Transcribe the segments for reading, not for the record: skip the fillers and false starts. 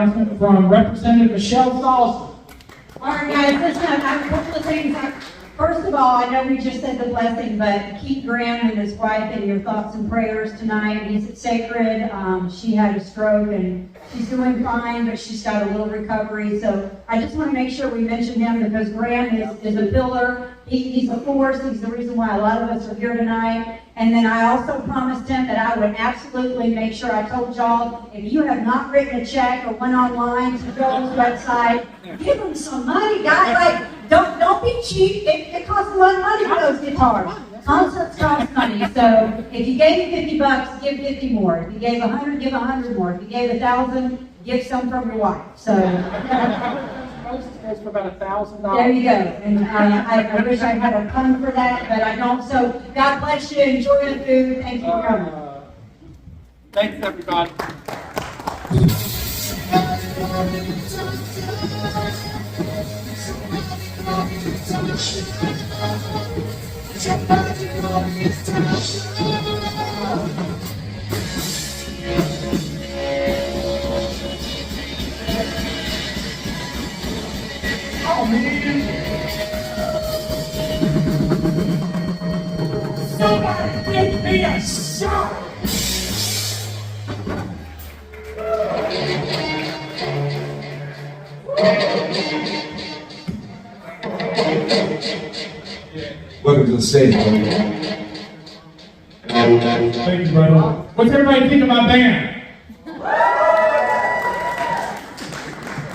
announcement from Representative Michelle Solison. All right, guys, listen, I have a couple of things. First of all, I know we just said the blessing, but keep Graham and his wife in your thoughts and prayers tonight. He's at Sacred. She had a stroke and she's doing fine, but she's got a little recovery. So I just want to make sure we mention him because Graham is a pillar. He's a force. He's the reason why a lot of us are here tonight. And then I also promised him that I would absolutely make sure I told y'all, if you have not written a check or went online to Joel's website, give him some money, guys. Like, don't be cheap. It costs a lot of money for those guitars. Concerts cost money. So if you gave me $50, give 50 more. If you gave 100, give 100 more. If you gave 1,000, give some from your wife. So Most is for about $1,000. there you go. And I wish I had a pun for that, but I don't. So God bless you. Enjoy the food. Thank you for coming. Thanks, everybody. Oh, man. Somebody give me a shot. Welcome to the stage. Thank you, brother. What's everybody think of my band?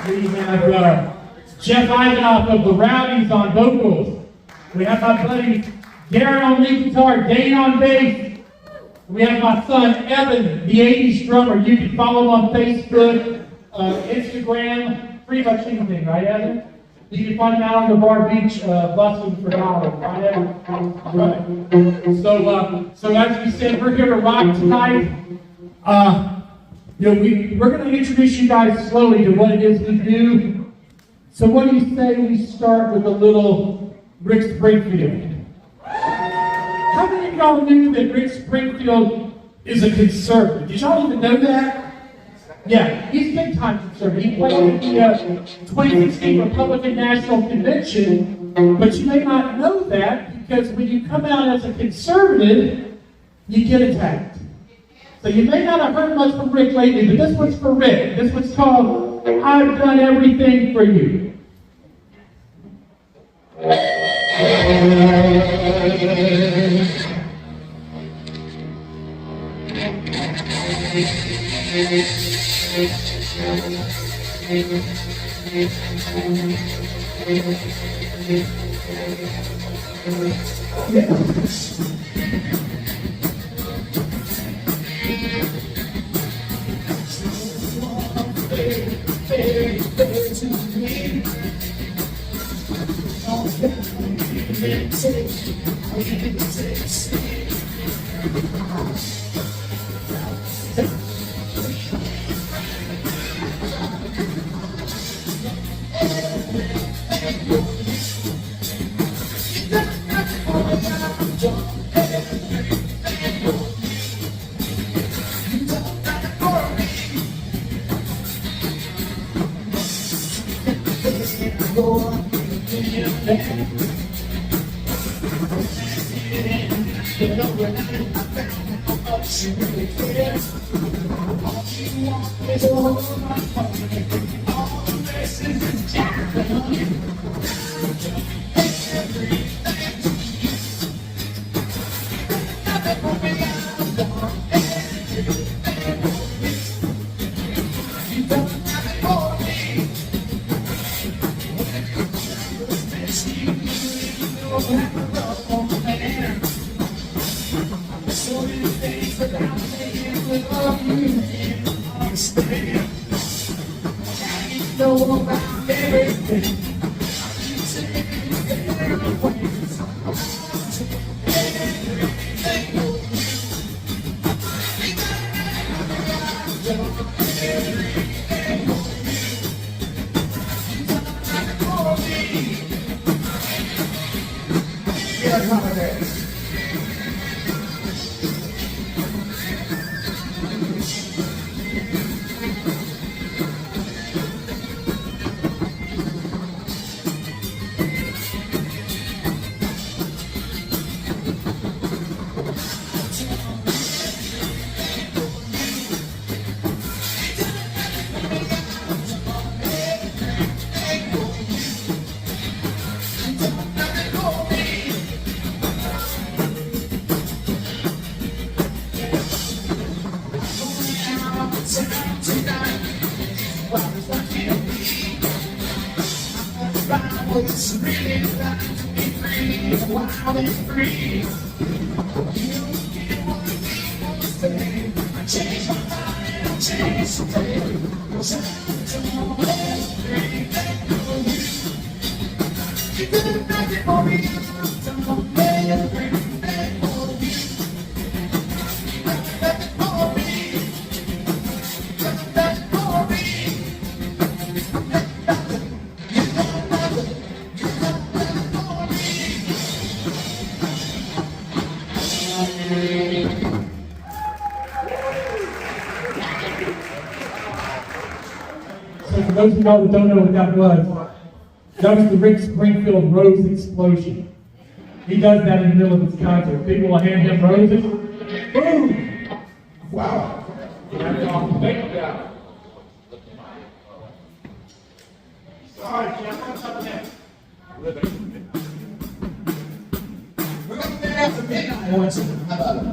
We have Jeff Eisenhoff of the Rowdies on vocals. We have my buddy Darren on lead guitar, Dane on bass. We have my son Evan, the 80s drummer. You can follow him on Facebook, Instagram, pretty much anything, right, Evan? You can find him out on the Bar Beach busting for dollars, right, Evan? Right. So as we said, we're here to rock tonight. We're going to introduce you guys slowly to what it is we do. So what do you say we start with a little Rick Springfield? How many of y'all knew that Rick Springfield is a conservative? Did y'all even know that? Yeah, he's big time conservative. He played at the 2016 Republican National Convention, but you may not know that because when you come out as a conservative, you get attacked. So you may not have heard much from Rick lately, but this one's for Rick. This one's called I've Done Everything for You. it's really like to be free, wild and free. You want people to stay. I change my mind and I change the day. Cause I'm always free. Let go of you. You couldn't make it for me. I'm always free. Let go of you. Let go of me. Let go of me. So for those of y'all that don't know what that was the Rick Springfield Rose Explosion. He does that in the middle of his concert. People will hand him roses. Boom! Wow. That's awesome. Thank you, guys. All right, Jeff, what's up next? We're going to get after midnight. How about it?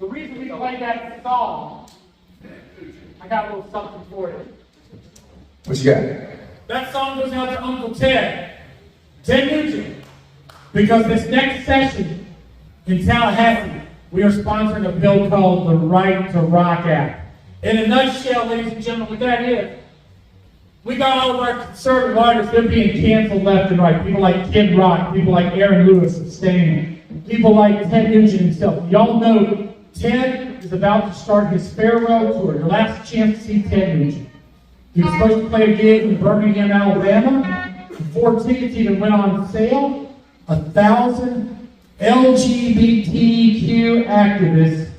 The reason we played that song, I got a little something for you. What you got? That song goes out to Uncle Ted Nugent, because this next session in Tallahassee, we are sponsoring a bill called the Right to Rock Act. In a nutshell, ladies and gentlemen, what that is, we got all of our conservative artists, they're being canceled left and right. People like Kid Rock, people like Aaron Lewis of Stain, people like Ted Nugent himself. Y'all know Ted is about to start his farewell tour. Your last chance to see Ted Nugent. He was supposed to play a gig in Birmingham, Alabama. 4 tickets even went on sale. 1,000 LGBTQ activists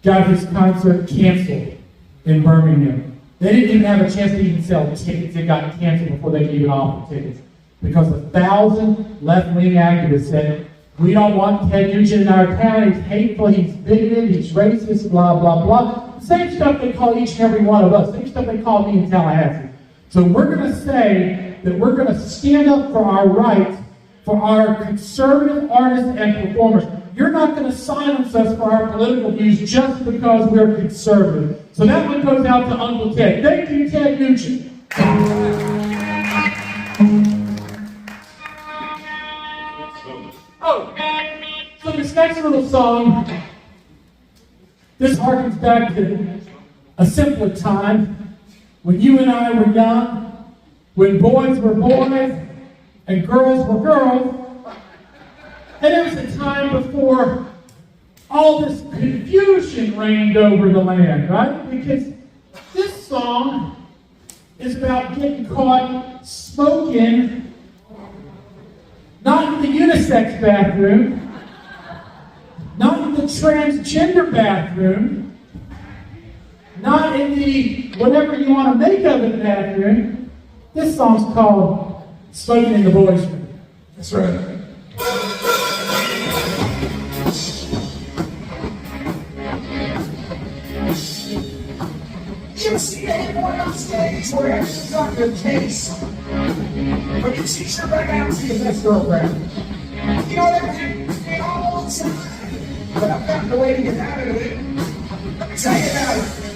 got his concert canceled in Birmingham. They didn't even have a chance to even sell tickets. It got canceled before they could even offer tickets. Because 1,000 left-wing activists said, we don't want Ted Nugent in our town. He's hateful, he's bigoted, he's racist, blah, blah, blah. Same stuff they call each and every one of us. Same stuff they call me in Tallahassee. So we're going to say that we're going to stand up for our rights, for our conservative artists and performers. You're not going to silence us for our political views just because we're conservative. So that one goes out to Uncle Ted. Thank you, Ted Nugent. Oh, so this next little song, this harkens back to a simpler time when you and I were young, when boys were boys and girls were girls. And it was a time before all this confusion reigned over the land, right? Because this song is about getting caught smoking not in the unisex bathroom, not in the transgender bathroom, not in the whatever you want to make of it bathroom. This song's called Smoking in the Boys' Room. That's right. You see anyone on stage where it's not the case? But you see your right out to your best girlfriend. You know that happened all the time. But I found a way to get out of it. Let me tell you about it.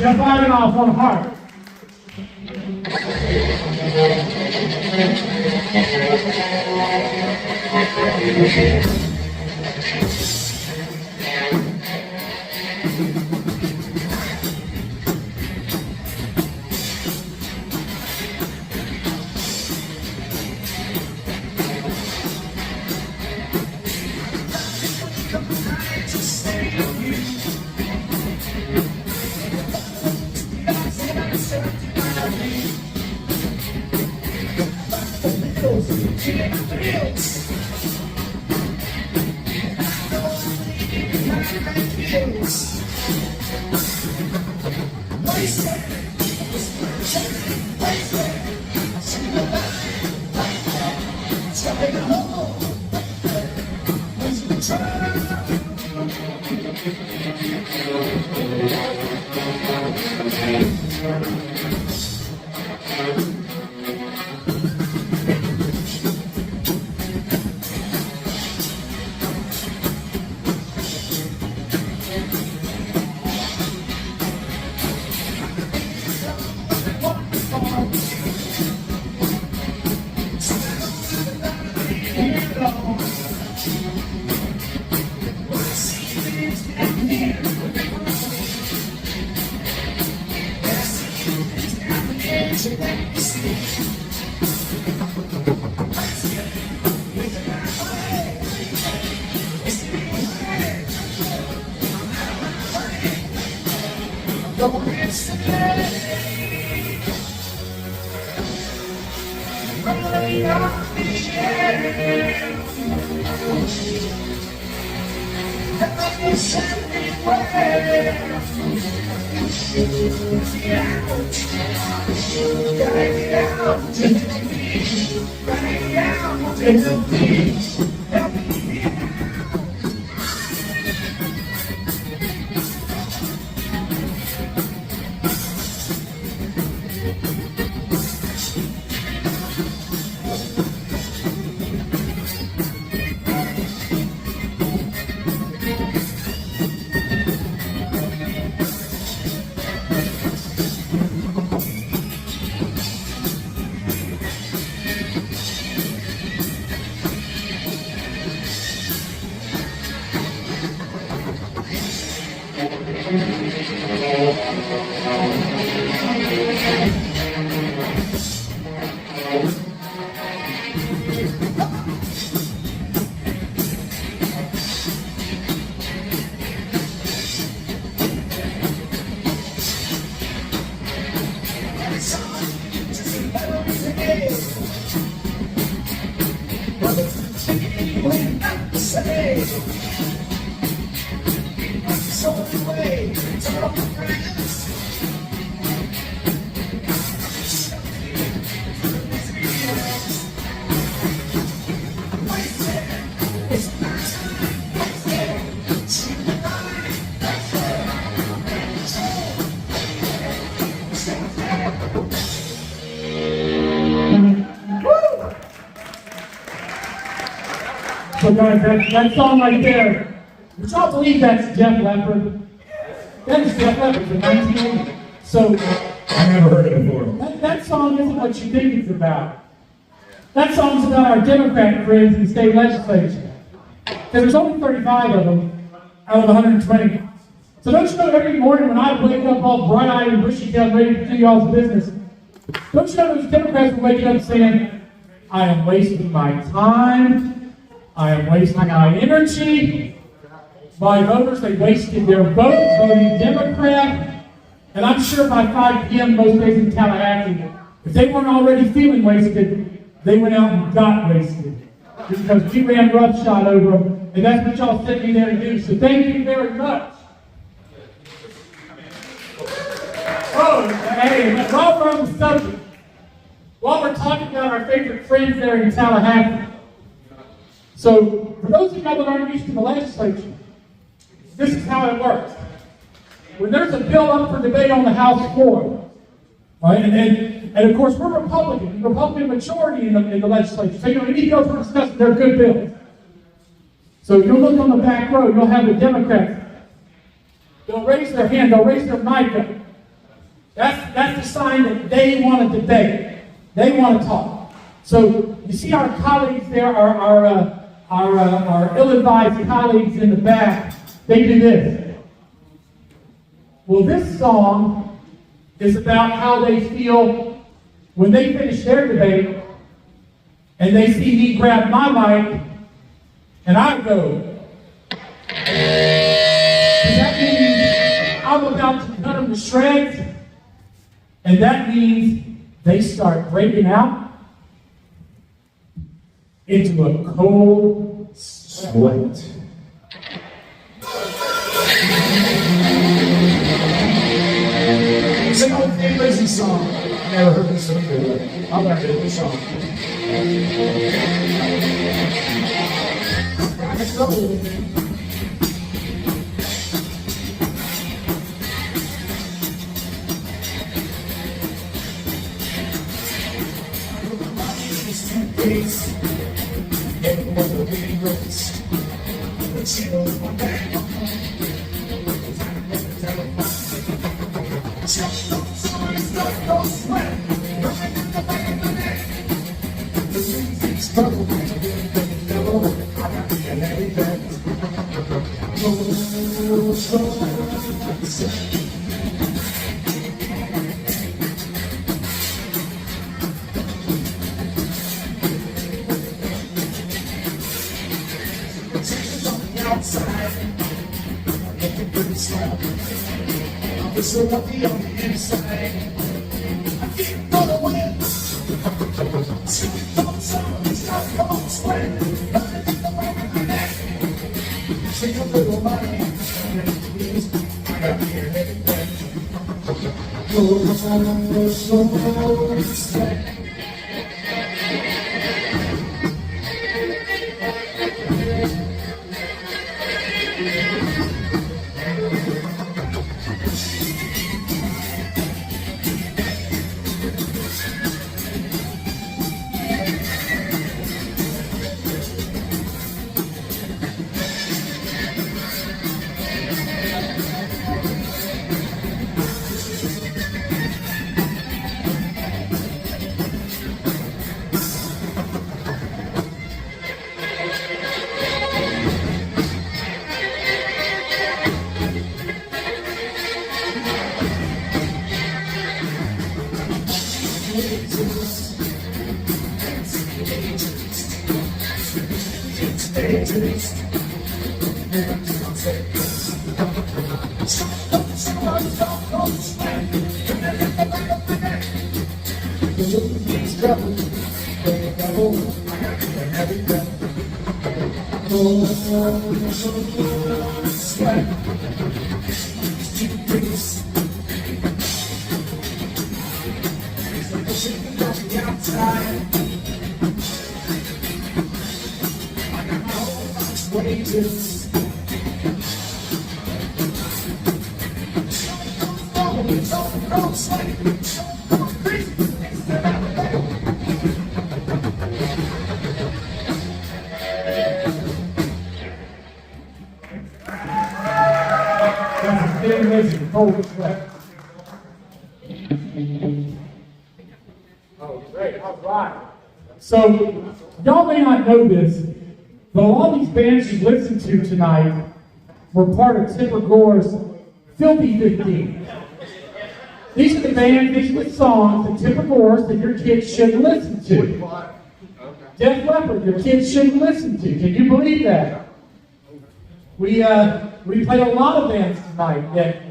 Jeff Ivanhoff on harp. So guys, that song right there, would y'all believe that's Def Leppard? That is Def Leppard from 1980. So I never heard it before. that song isn't what you think it's about. That song's about our Democrat friends in the state legislature. There's only 35 of them out of 120. So don't you know every morning when I wake up all bright-eyed and bushy-tailed ready to do y'all's business, don't you know those Democrats are waking up saying, I am wasting my time, I am wasting my energy. My voters, they wasted their vote voting Democrat. And I'm sure by 5 p.m. most days in Tallahassee, if they weren't already feeling wasted, they went out and got wasted. Because we ran roughshod over them, and that's what y'all sent me there to do. So thank you very much. Oh, hey, while we're on the subject, while we're talking about our favorite friends there in Tallahassee, so for those of you that aren't used to the legislature, this is how it works. When there's a bill up for debate on the House floor, right, and of course we're Republican majority in the legislature, so any bills we're discussing, they're good bills. So you'll look on the back row, you'll have the Democrats. They'll raise their hand, they'll raise their mic up. That's the sign that they want to debate. They want to talk. So you see our colleagues there, our ill-advised colleagues in the back, they do this. Well, this song is about how they feel when they finish their debate and they see me grab my mic and I go. Does that mean I'm about to cut them to shreds? And that means they start breaking out into a cold sweat. It's an old Thin Lizzy song. I never heard this one before. I'll never hear this song. Let's go. Everyone will be raised. But you know my back. but it's not. I'm so lucky on the inside. I keep gonna win. Stupid thoughts on it's not gonna sweat. Nothing in the back of my neck. Take a little money. Please, I got your head back. Oh, so sweat. That's a stimulation, cold sweat. Oh, great, all right. So, y'all may not know this, but a lot of these bands you listened to tonight were part of Tipper Gore's Filthy 15. These are the bands, these are the songs that Tipper Gore said your kids shouldn't listen to. Def Leppard, your kids shouldn't listen to. Can you believe that? We played a lot of bands tonight that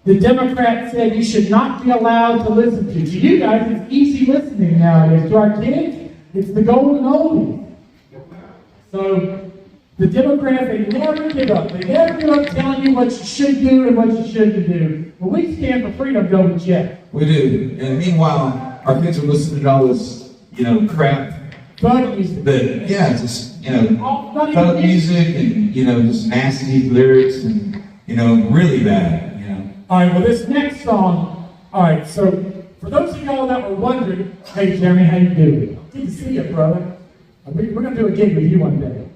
the Democrats said you should not be allowed to listen to. To you guys, it's easy listening nowadays. To our kids, it's the golden oldies. So, the Democrats, they never give up. They never give up telling you what you should do and what you shouldn't do. But we stand for freedom, don't we, Jeff? We do. And meanwhile, our kids are listening to all this, crap. But music. That, just, Not even folk music and, just nasty lyrics and, really bad, All right, well, this next song, all right, so for those of y'all that were wondering, hey, Jeremy, how you doing? Good to see you, brother. We're going to do a gig with you one day.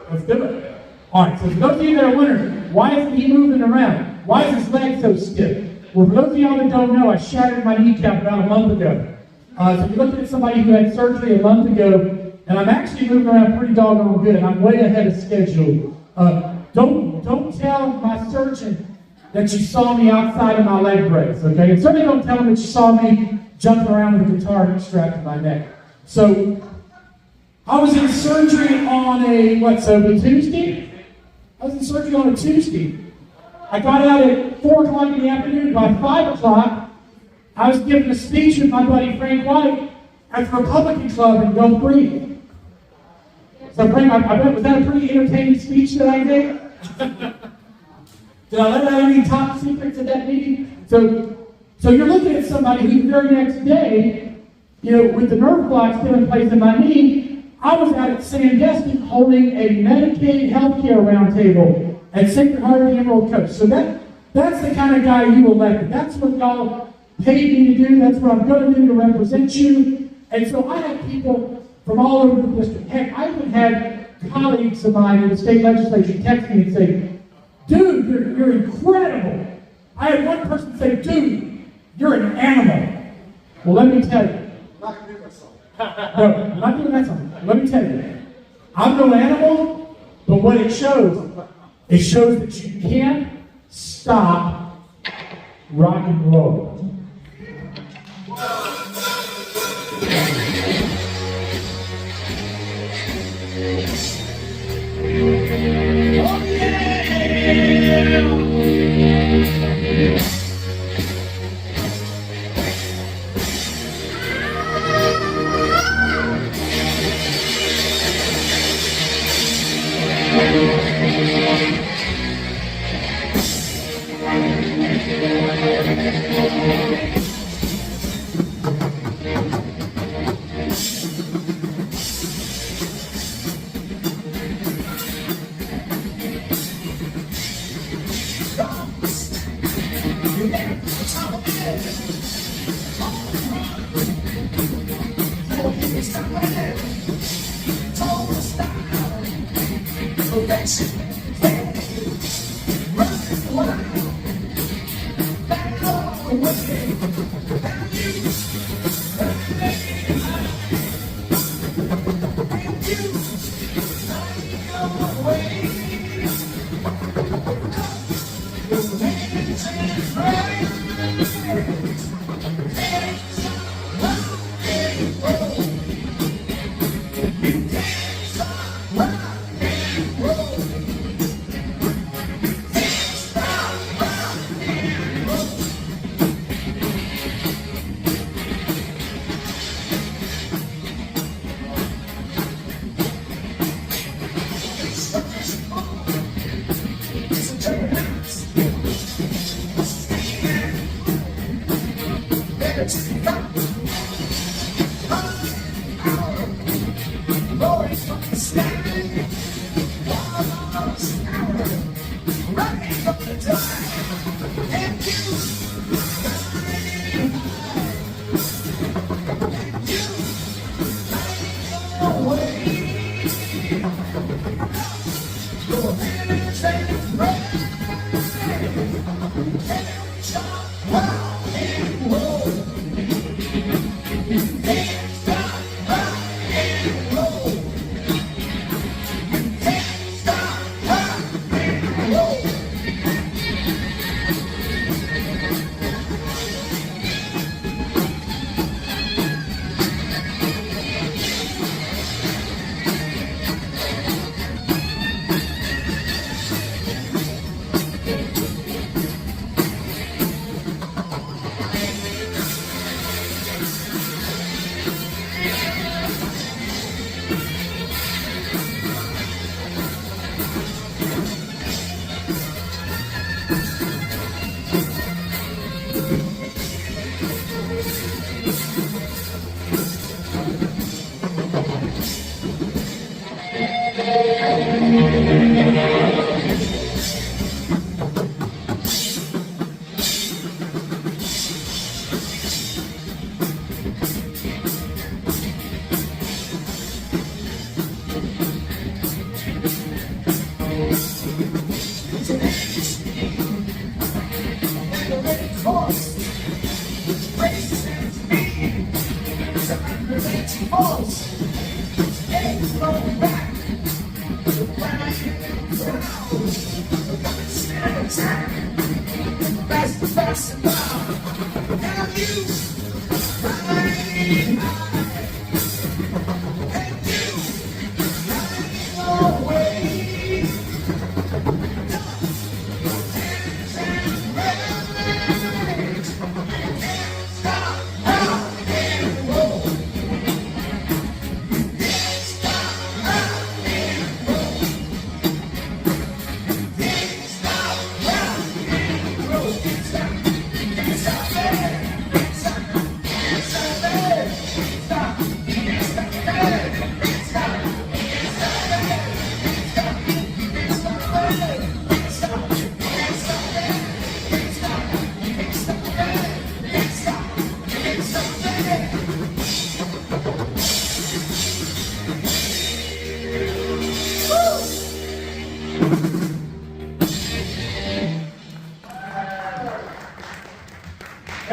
Let's do it. All right, so for those of you that are wondering, why isn't he moving around? Why is his leg so stiff? Well, for those of y'all that don't know, I shattered my kneecap about a month ago. So you're looking at somebody who had surgery a month ago, and I'm actually moving around pretty doggone good. I'm way ahead of schedule. Don't tell my surgeon that you saw me outside of my leg brace, okay? And certainly don't tell him that you saw me jumping around with a guitar strapped to my neck. So, I was in surgery on a Tuesday? I was in surgery on a Tuesday. I got out at 4 o'clock in the afternoon. By 5 o'clock, I was giving a speech with my buddy Frank White at the Republican Club in Gulf Breeze. So Frank, I bet, was that a pretty entertaining speech that I did? Did I let out any top secrets at that meeting? So you're looking at somebody who the very next day, with the nerve block still in place in my knee, I was out at Sandestin holding a Medicaid healthcare roundtable at Sacred Heart of the Emerald Coast. So that's the kind of guy you elected. That's what y'all paid me to do. That's what I'm going to do to represent you. And so I had people from all over the district. Heck, I even had colleagues of mine in the state legislature text me and say, dude, you're incredible. I had one person say, dude, you're an animal. Well, let me tell you. No, I'm not doing that song. Let me tell you. I'm no animal, but what it shows that you can't stop rock and roll.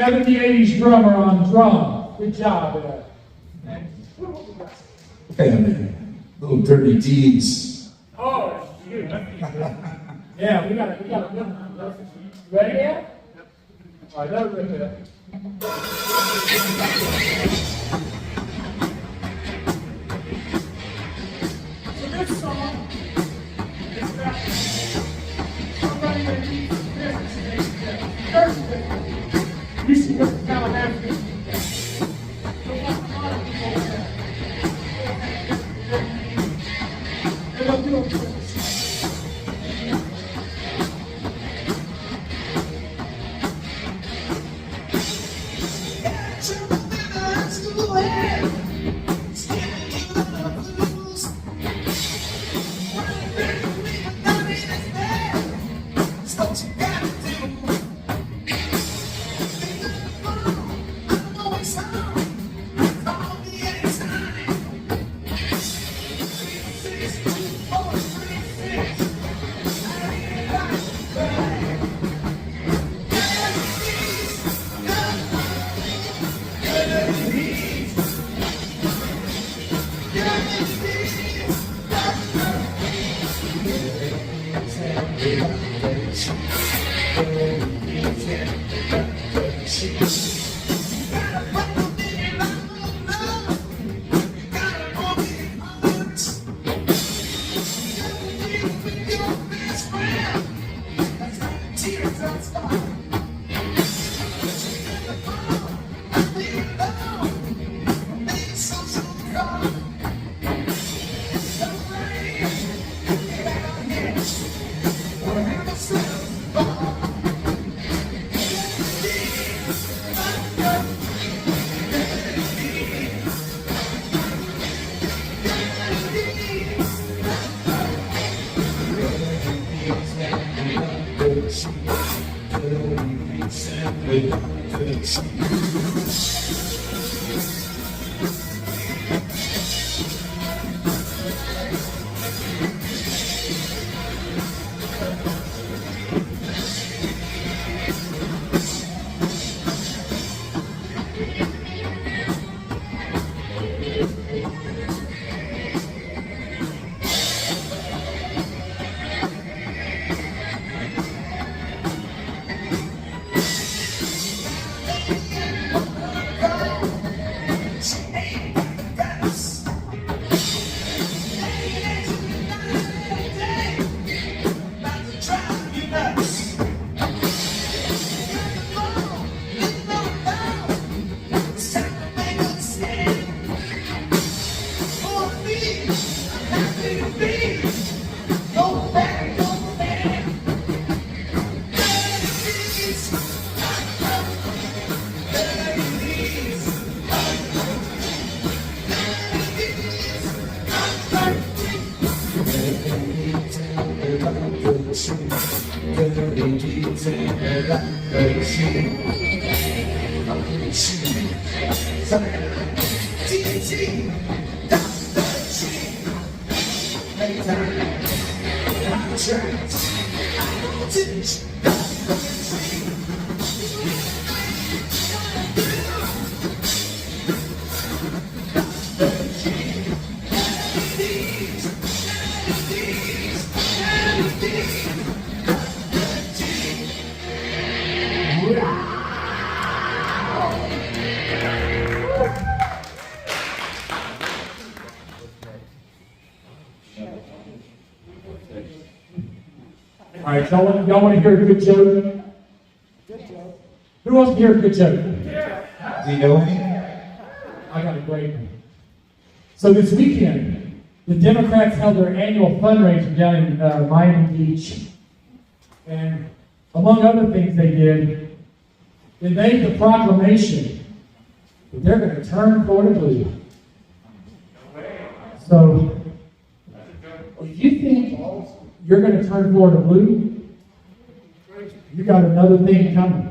Having the 80s drummer on drum. Good job, Ed. And little dirty deeds. Oh, shoot. Yeah, we got a good one. Ready? Yeah. All right, let's rip it. So this song is about somebody that needs business today. You see what's Tallahassee? So what a lot of people have. And they'll do it. All right, y'all want to hear a good joke? Who wants to hear a good joke? Do you know any? I got a great one. So this weekend, the Democrats held their annual fundraiser down in Miami Beach. And among other things they did, they made the proclamation that they're going to turn Florida blue. So, if you think you're going to turn Florida blue, you got another thing coming.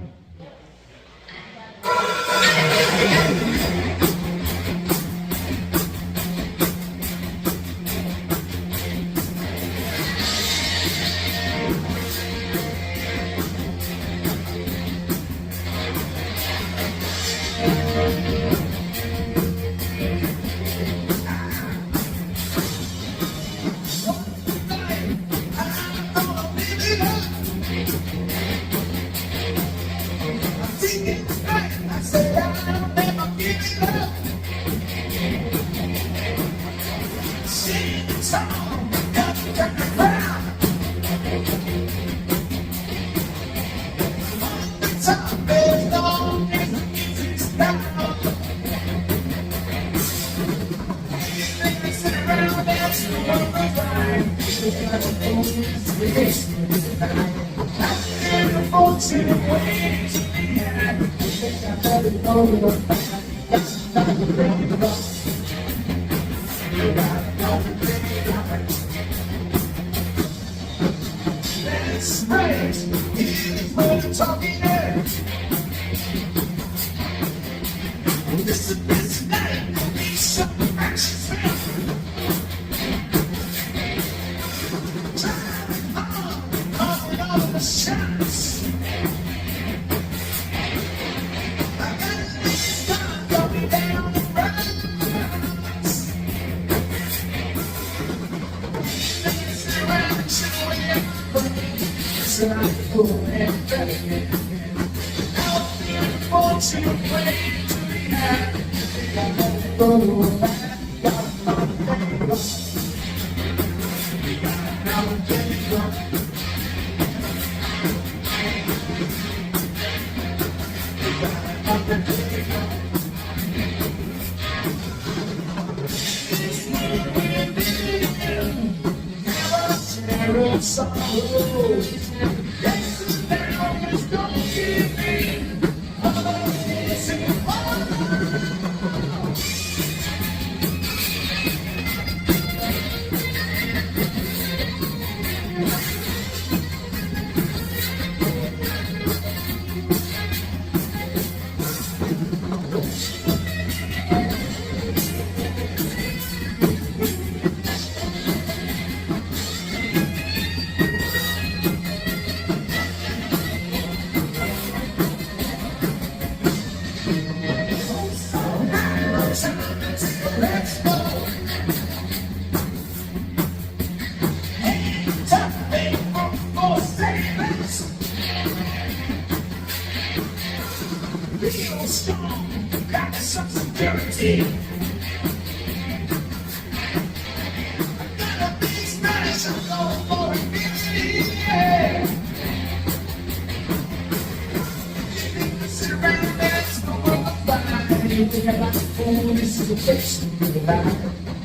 Oh, this is a place to be alive.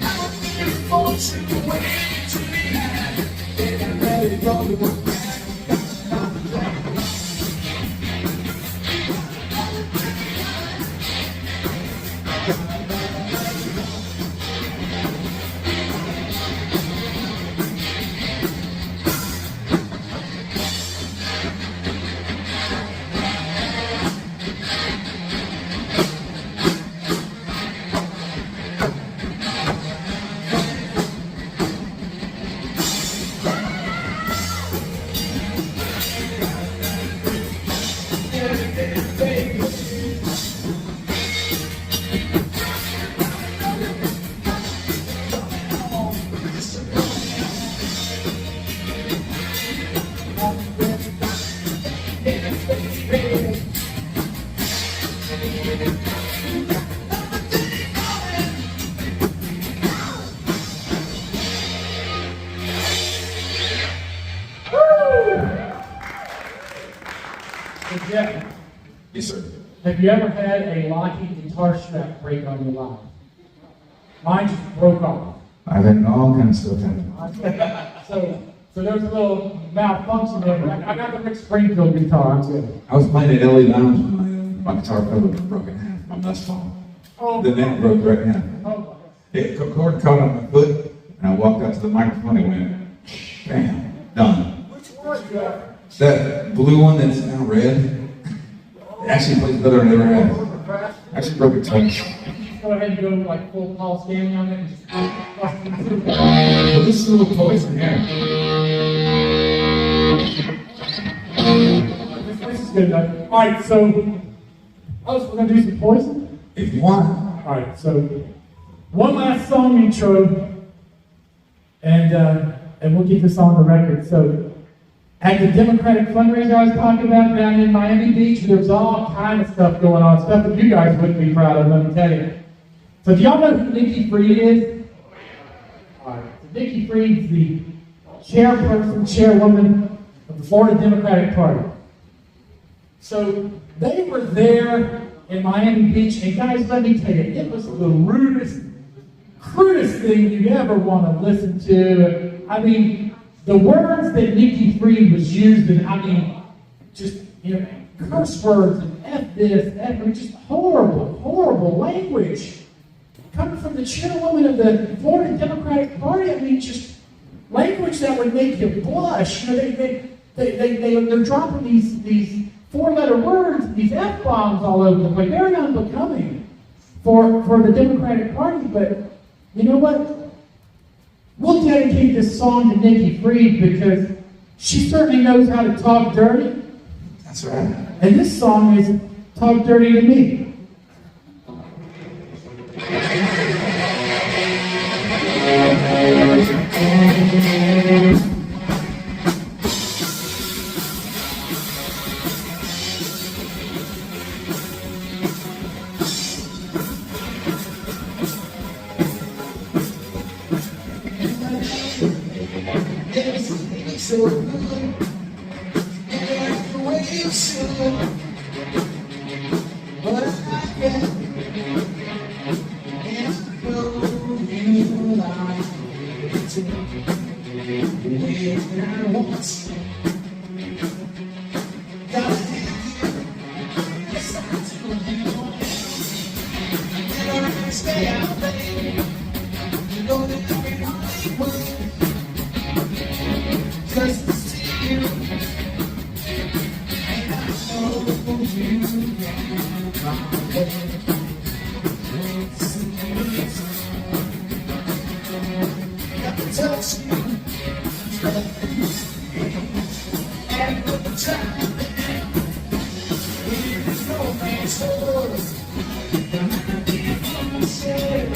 I'm looking forward to the way to be had. And I'm ready to go to work. Hey, Jeff, Yes, sir. have you ever had a locking guitar strap break on your line? Mine just broke off. I've had all kinds of stuff happen. So there's a little malfunction there, but I got the Rick Springfield guitar, I'm good. I was playing at LA Lounge when my guitar pedal broke in half. My nuts fall. Oh, The neck broke right in half. oh, It cord caught on my foot, and I walked out to the microphone and went, bam, done. which one, Jeff? That blue one that's now red, it actually plays better than I ever had. I actually broke it twice. Go ahead and go like full Paul Stanley on it and just bust it through. But this is a little poison here. This is good enough. All right, so we're gonna do some Poison. If you want. All right, so one last song intro, and we'll get this on the record. So at the Democratic fundraiser I was talking about down in Miami Beach, there's all kind of stuff going on, stuff that you guys wouldn't be proud of, let me tell you. So do y'all know who Nikki Fried is? All right, so Nikki Fried's the chairwoman of the Florida Democratic Party. So they were there in Miami Beach, and guys, let me tell you, it was the rudest, crudest thing you'd ever want to listen to. I mean, the words that Nikki Fried was using, I mean, just, curse words and F this, F, I mean, just horrible, horrible language. Coming from the chairwoman of the Florida Democratic Party, I mean, just language that would make you blush. They're dropping these four-letter words, these F-bombs all over the place. Very unbecoming for the Democratic Party, but you know what? We'll dedicate this song to Nikki Fried because she certainly knows how to talk dirty. That's right. And this song is Talk Dirty to Me. So good, and the way you should, but I can't, and know you like to when I want. Gotta have you, yes I do, and I can stay out, baby. You know that every Hollywood. Just to see you, and I know you can find it. Got to touch you, and at the time, it is no man's fault. I can't understand.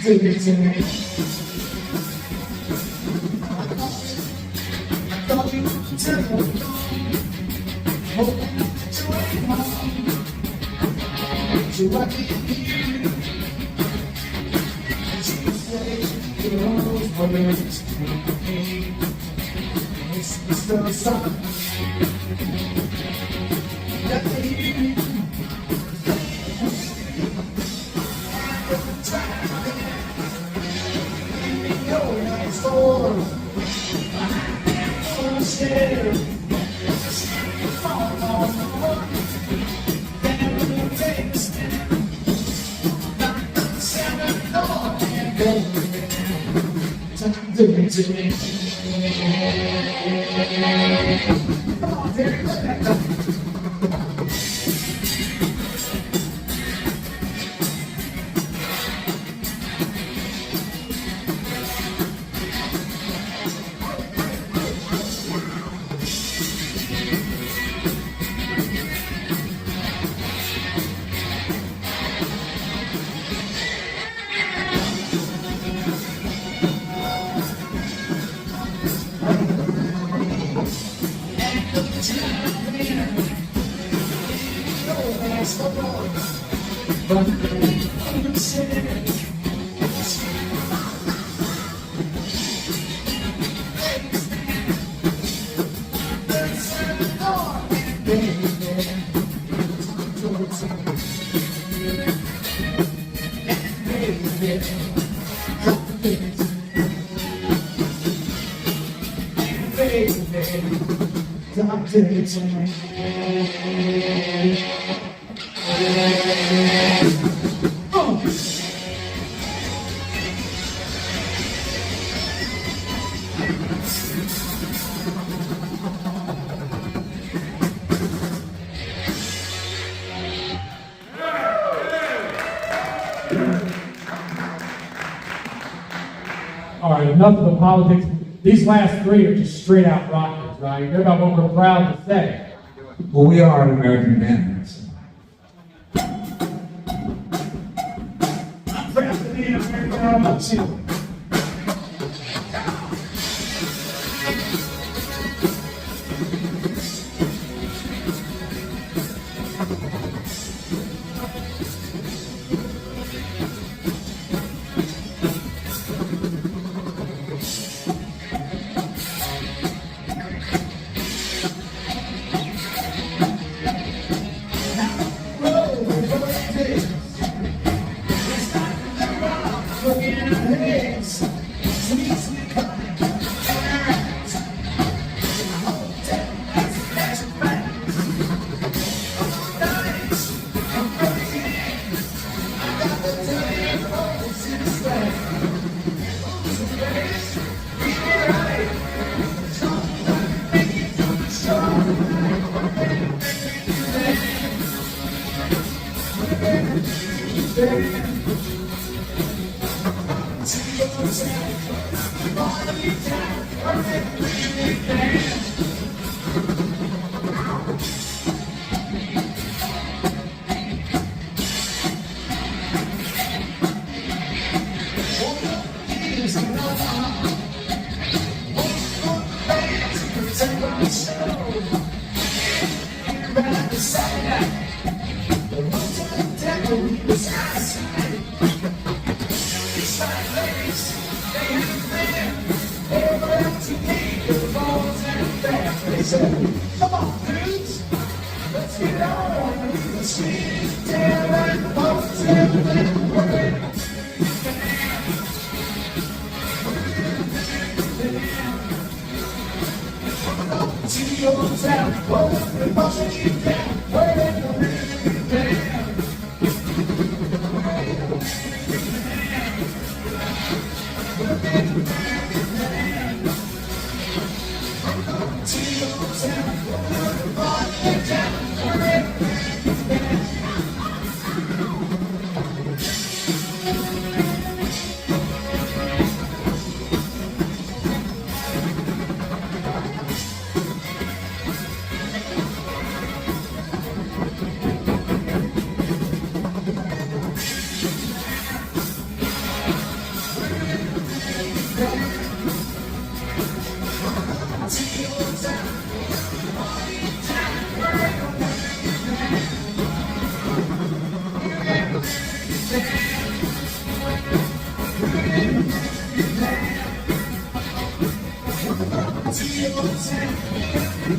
Take it to me. I thought you would tell me. Hoping to wait long. So I can hear you. As you say, you're always It's the sun. All right, enough of the politics. These last three are just straight out rockers, right? They're about what we're proud to say. Well, we are an American band. So. I'm proud to be an American too. Come on, dudes. Let's get on. Let's get down. To your town. We're pushing you down. to your town. Let's get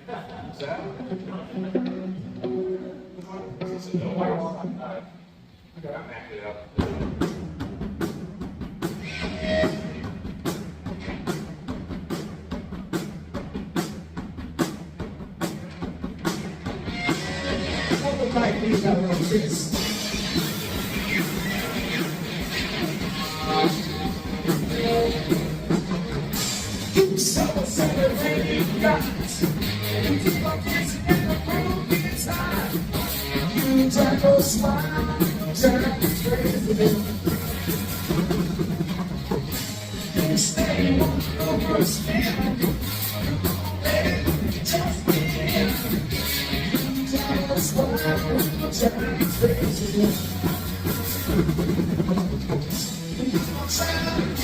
back to lunch. Hold the mic, please, have a little kiss. So celebrating guys. You keep on dancing in the room, it's hot. You turn your smile, turn crazy. You stay over a spin. Just begin. You turn your smile, turn crazy. I'm trying to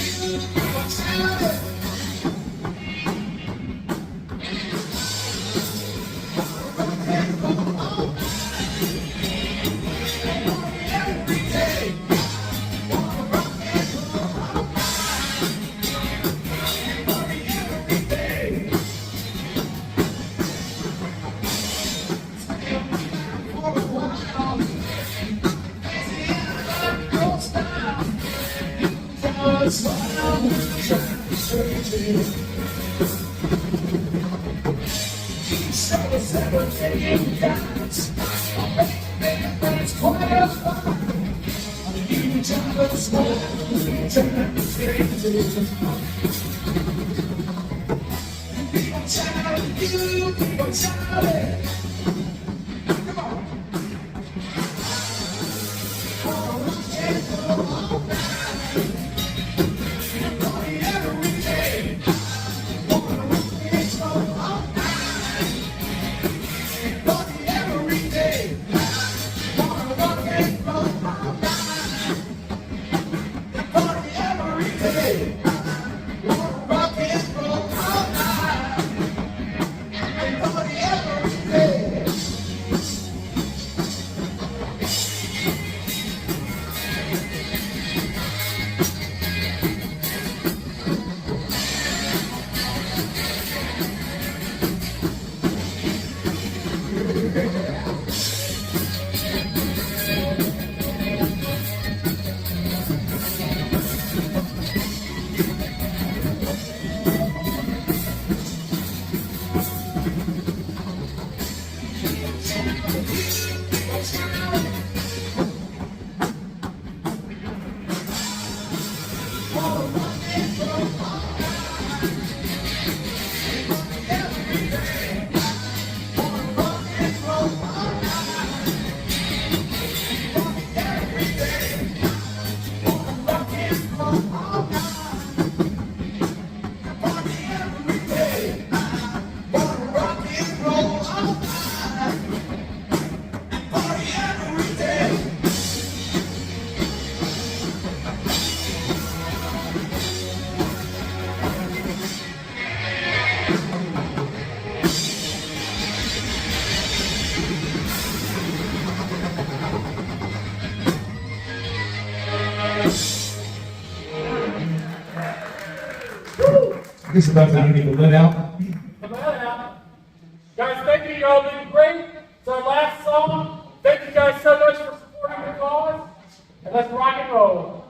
This is about to need to let out. Come on out. Guys, thank you. Y'all been great. It's our last song. Thank you guys so much for supporting the cause. And let's rock and roll.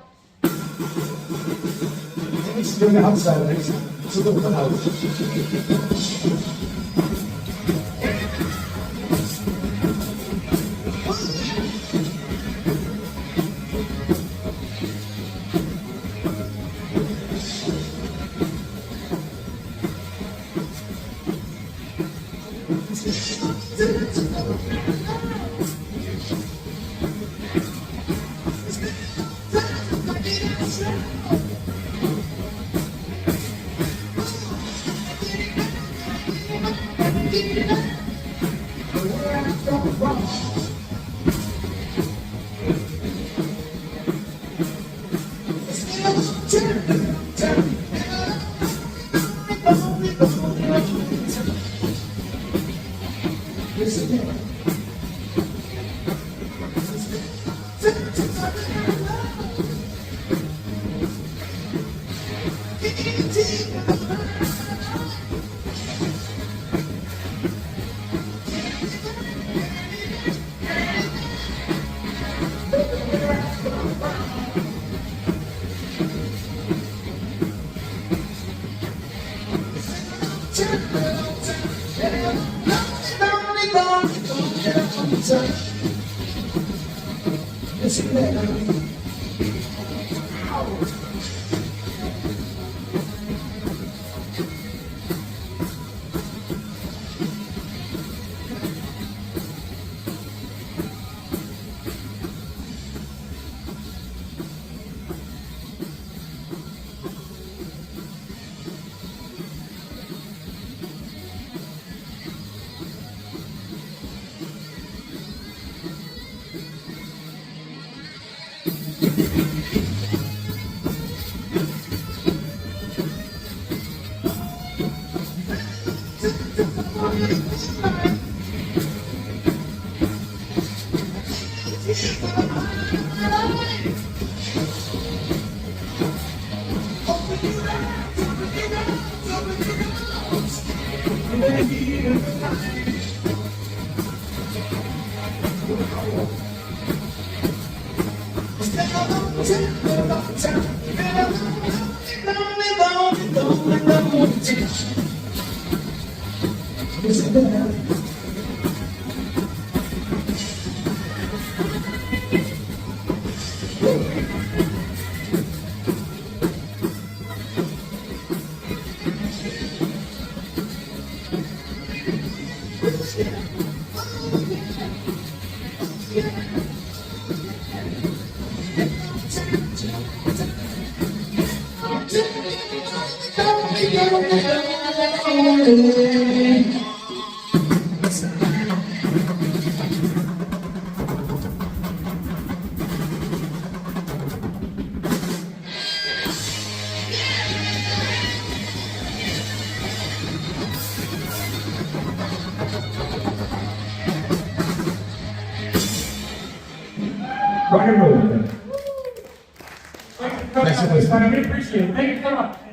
It's doing the outside, it's a little bit out. where I come from. Rock and roll. Thanks for coming out this time. We appreciate it. Thank you so much.